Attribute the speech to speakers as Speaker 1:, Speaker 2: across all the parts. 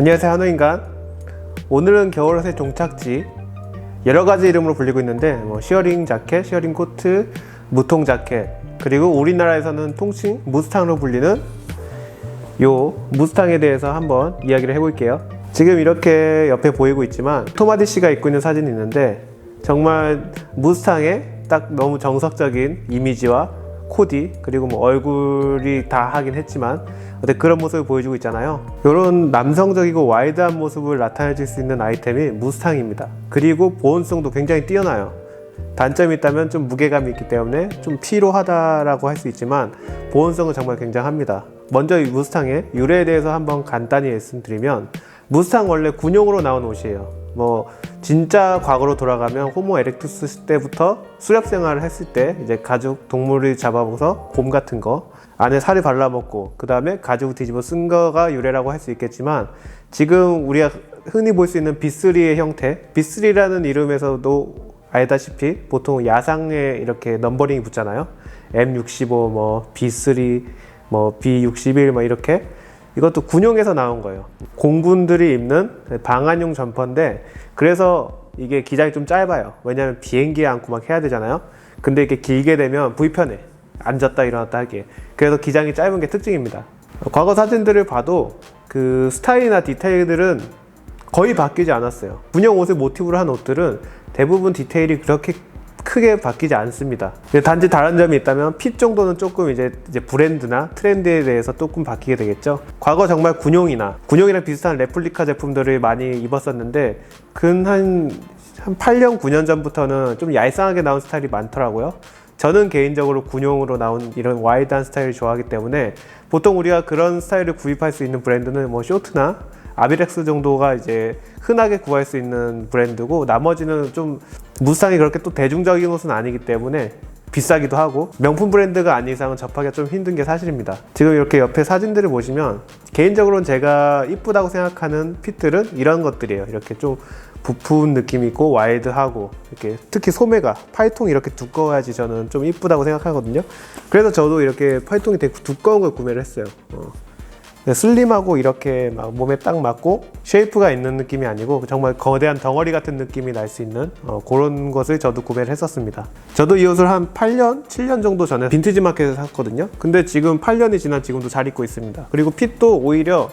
Speaker 1: 안녕하세요, 한우인간. 오늘은 겨울옷의 종착지, 여러가지 이름으로 불리고 있는데 시어링 자켓, 시어링 코트, 무통 자켓, 그리고 우리나라에서는 통칭 무스탕으로 불리는 요 무스탕에 대해서 한번 이야기를 해볼게요. 지금 이렇게 옆에 보이고 있지만 토마디 씨가 입고 있는 사진이 있는데 정말 무스탕의 딱 너무 정석적인 이미지와 코디, 그리고 얼굴이 다 하긴 했지만 그런 모습을 보여주고 있잖아요. 이런 남성적이고 와이드한 모습을 나타내줄 수 있는 아이템이 무스탕입니다. 그리고 보온성도 굉장히 뛰어나요. 단점이 있다면 좀 무게감이 있기 때문에 좀 피로하다라고 할 수 있지만 보온성은 정말 굉장합니다. 먼저 이 무스탕의 유래에 대해서 한번 간단히 말씀드리면, 무스탕 원래 군용으로 나온 옷이에요. 진짜 과거로 돌아가면 호모 에렉투스 때부터 수렵 생활을 했을 때 이제 가죽 동물을 잡아먹어서 곰 같은 거 안에 살을 발라먹고 그 다음에 가죽 뒤집어 쓴 거가 유래라고 할 수 있겠지만, 지금 우리가 흔히 볼 수 있는 B3의 형태, B3라는 이름에서도 알다시피 보통 야상에 이렇게 넘버링이 붙잖아요. M65, B3, B61 이렇게. 이것도 군용에서 나온 거예요. 공군들이 입는 방한용 점퍼인데, 그래서 이게 기장이 좀 짧아요. 왜냐면 비행기에 앉고 막 해야 되잖아요. 근데 이게 길게 되면 불편해. 앉았다 일어났다 하기에. 그래서 기장이 짧은 게 특징입니다. 과거 사진들을 봐도 그 스타일이나 디테일들은 거의 바뀌지 않았어요. 군용 옷을 모티브로 한 옷들은 대부분 디테일이 그렇게 크게 바뀌지 않습니다. 단지 다른 점이 있다면 핏 정도는 조금 이제 브랜드나 트렌드에 대해서 조금 바뀌게 되겠죠. 과거 정말 군용이랑 비슷한 레플리카 제품들을 많이 입었었는데 한 8년, 9년 전부터는 좀 얄쌍하게 나온 스타일이 많더라고요. 저는 개인적으로 군용으로 나온 이런 와이드한 스타일을 좋아하기 때문에 보통 우리가 그런 스타일을 구입할 수 있는 브랜드는 쇼트나 아비렉스 정도가 이제 흔하게 구할 수 있는 브랜드고, 나머지는 좀 무스탕이 그렇게 또 대중적인 옷은 아니기 때문에 비싸기도 하고 명품 브랜드가 아닌 이상은 접하기가 좀 힘든 게 사실입니다. 지금 이렇게 옆에 사진들을 보시면 개인적으로는 제가 이쁘다고 생각하는 핏들은 이런 것들이에요. 이렇게 좀 부푼 느낌이 있고 와이드하고, 이렇게 특히 소매가 팔통이 이렇게 두꺼워야지 저는 좀 이쁘다고 생각하거든요. 그래서 저도 이렇게 팔통이 되게 두꺼운 걸 구매를 했어요. 슬림하고 이렇게 몸에 딱 맞고 쉐이프가 있는 느낌이 아니고 정말 거대한 덩어리 같은 느낌이 날 수 있는 그런 것을 저도 구매를 했었습니다. 저도 이 옷을 한 8년, 7년 정도 전에 빈티지 마켓에서 샀거든요. 근데 지금 8년이 지난 지금도 잘 입고 있습니다. 그리고 핏도 오히려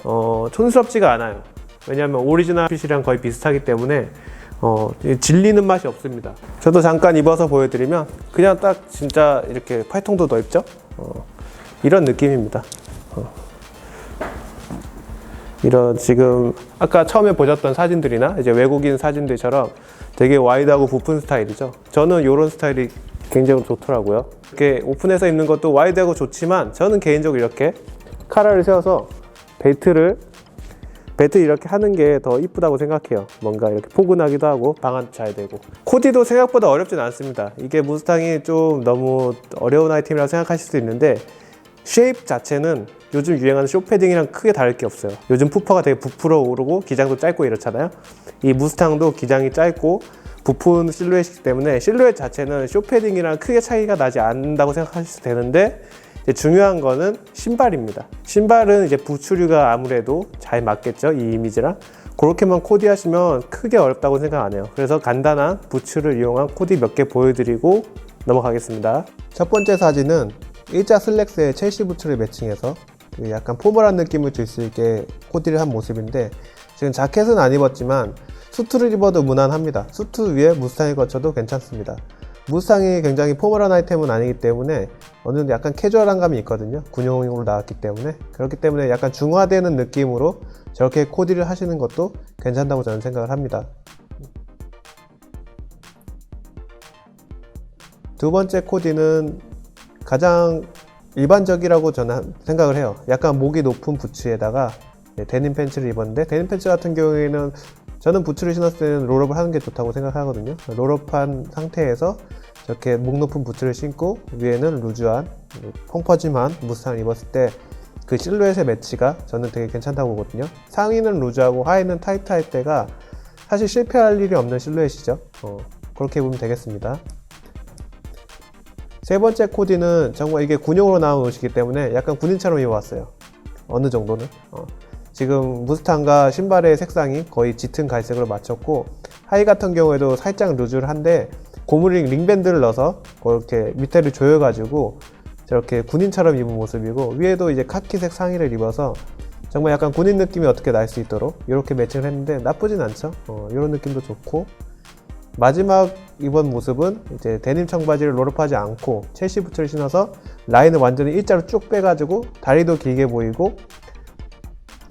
Speaker 1: 촌스럽지가 않아요. 왜냐하면 오리지널 핏이랑 거의 비슷하기 때문에 질리는 맛이 없습니다. 저도 잠깐 입어서 보여드리면 그냥 딱 진짜 이렇게 팔통도 넓죠? 이런 느낌입니다. 이런 지금 아까 처음에 보셨던 사진들이나 이제 외국인 사진들처럼 되게 와이드하고 부푼 스타일이죠. 저는 이런 스타일이 굉장히 좋더라고요. 이렇게 오픈해서 입는 것도 와이드하고 좋지만 저는 개인적으로 이렇게 카라를 세워서 벨트 이렇게 하는 게 더 이쁘다고 생각해요. 뭔가 이렇게 포근하기도 하고 방한도 잘 되고. 코디도 생각보다 어렵진 않습니다. 이게 무스탕이 좀 너무 어려운 아이템이라고 생각하실 수도 있는데, 쉐입 자체는 요즘 유행하는 쇼패딩이랑 크게 다를 게 없어요. 요즘 푸퍼가 되게 부풀어 오르고 기장도 짧고 이렇잖아요. 이 무스탕도 기장이 짧고 부푼 실루엣이기 때문에 실루엣 자체는 쇼패딩이랑 크게 차이가 나지 않는다고 생각하셔도 되는데, 이제 중요한 거는 신발입니다. 신발은 이제 부츠류가 아무래도 잘 맞겠죠, 이 이미지랑. 그렇게만 코디하시면 크게 어렵다고 생각 안 해요. 그래서 간단한 부츠를 이용한 코디 몇 개 보여드리고 넘어가겠습니다. 첫 번째 사진은 일자 슬랙스에 첼시 부츠를 매칭해서 약간 포멀한 느낌을 줄 수 있게 코디를 한 모습인데, 지금 자켓은 안 입었지만 수트를 입어도 무난합니다. 수트 위에 무스탕을 거쳐도 괜찮습니다. 무스탕이 굉장히 포멀한 아이템은 아니기 때문에 어느 정도 약간 캐주얼한 감이 있거든요. 군용으로 나왔기 때문에. 그렇기 때문에 약간 중화되는 느낌으로 저렇게 코디를 하시는 것도 괜찮다고 저는 생각을 합니다. 두 번째 코디는 가장 일반적이라고 저는 생각을 해요. 약간 목이 높은 부츠에다가 데님 팬츠를 입었는데, 데님 팬츠 같은 경우에는 저는 부츠를 신었을 때는 롤업을 하는 게 좋다고 생각하거든요. 롤업한 상태에서 저렇게 목 높은 부츠를 신고 위에는 루즈한 펑퍼짐한 무스탕을 입었을 때 그 실루엣의 매치가 저는 되게 괜찮다고 보거든요. 상의는 루즈하고 하의는 타이트할 때가 사실 실패할 일이 없는 실루엣이죠. 그렇게 보면 되겠습니다. 세 번째 코디는 정말 이게 군용으로 나온 옷이기 때문에 약간 군인처럼 입어왔어요. 어느 정도는. 지금 무스탕과 신발의 색상이 거의 짙은 갈색으로 맞췄고, 하이 같은 경우에도 살짝 루즈한데 고무링 링밴드를 넣어서 그렇게 밑에를 조여가지고 저렇게 군인처럼 입은 모습이고, 위에도 이제 카키색 상의를 입어서 정말 약간 군인 느낌이 어떻게 날 수 있도록 이렇게 매칭을 했는데 나쁘진 않죠. 이런 느낌도 좋고, 마지막 입은 모습은 이제 데님 청바지를 롤업하지 않고 첼시 부츠를 신어서 라인을 완전히 일자로 쭉 빼가지고 다리도 길게 보이고,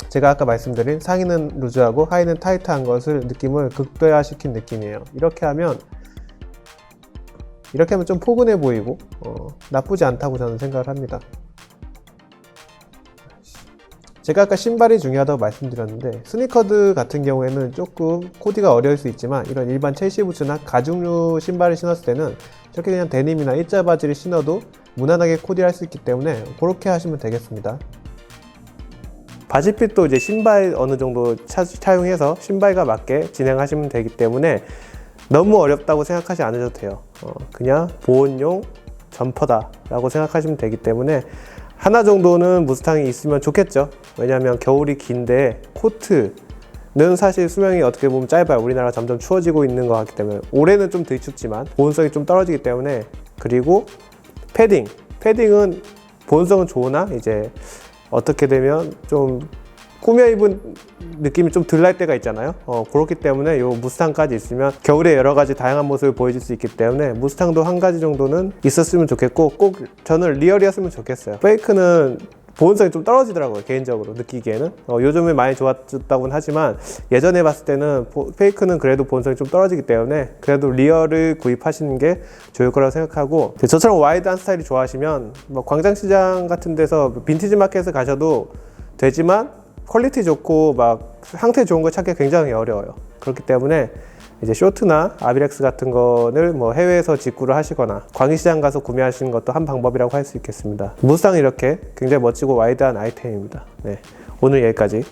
Speaker 1: 제가 아까 말씀드린 상의는 루즈하고 하의는 타이트한 것을 느낌을 극대화시킨 느낌이에요. 이렇게 하면 좀 포근해 보이고 나쁘지 않다고 저는 생각을 합니다. 제가 아까 신발이 중요하다고 말씀드렸는데, 스니커드 같은 경우에는 조금 코디가 어려울 수 있지만 이런 일반 첼시 부츠나 가죽류 신발을 신었을 때는 저렇게 그냥 데님이나 일자 바지를 신어도 무난하게 코디할 수 있기 때문에 그렇게 하시면 되겠습니다. 바지핏도 이제 신발 어느 정도 차용해서 신발과 맞게 진행하시면 되기 때문에 너무 어렵다고 생각하지 않으셔도 돼요. 그냥 보온용 점퍼다 라고 생각하시면 되기 때문에 하나 정도는 무스탕이 있으면 좋겠죠. 왜냐하면 겨울이 긴데 코트는 사실 수명이 어떻게 보면 짧아요. 우리나라 점점 추워지고 있는 것 같기 때문에. 올해는 좀 덜 춥지만 보온성이 좀 떨어지기 때문에. 그리고 패딩은 보온성은 좋으나 이제 어떻게 되면 좀 꾸며 입은 느낌이 좀 덜 날 때가 있잖아요. 그렇기 때문에 요 무스탕까지 있으면 겨울에 여러 가지 다양한 모습을 보여줄 수 있기 때문에 무스탕도 한 가지 정도는 있었으면 좋겠고, 꼭 저는 리얼이었으면 좋겠어요. 페이크는 보온성이 좀 떨어지더라고요, 개인적으로 느끼기에는. 요즘에 많이 좋아졌다고는 하지만 예전에 봤을 때는 페이크는 그래도 보온성이 좀 떨어지기 때문에 그래도 리얼을 구입하시는 게 좋을 거라고 생각하고, 저처럼 와이드한 스타일이 좋아하시면 뭐 광장시장 같은 데서 빈티지 마켓에 가셔도 되지만 퀄리티 좋고 막 상태 좋은 거 찾기 굉장히 어려워요. 그렇기 때문에 이제 쇼트나 아비렉스 같은 거를 뭐 해외에서 직구를 하시거나 광시장 가서 구매하시는 것도 한 방법이라고 할 수 있겠습니다. 무스탕은 이렇게 굉장히 멋지고 와이드한 아이템입니다. 네, 오늘 여기까지.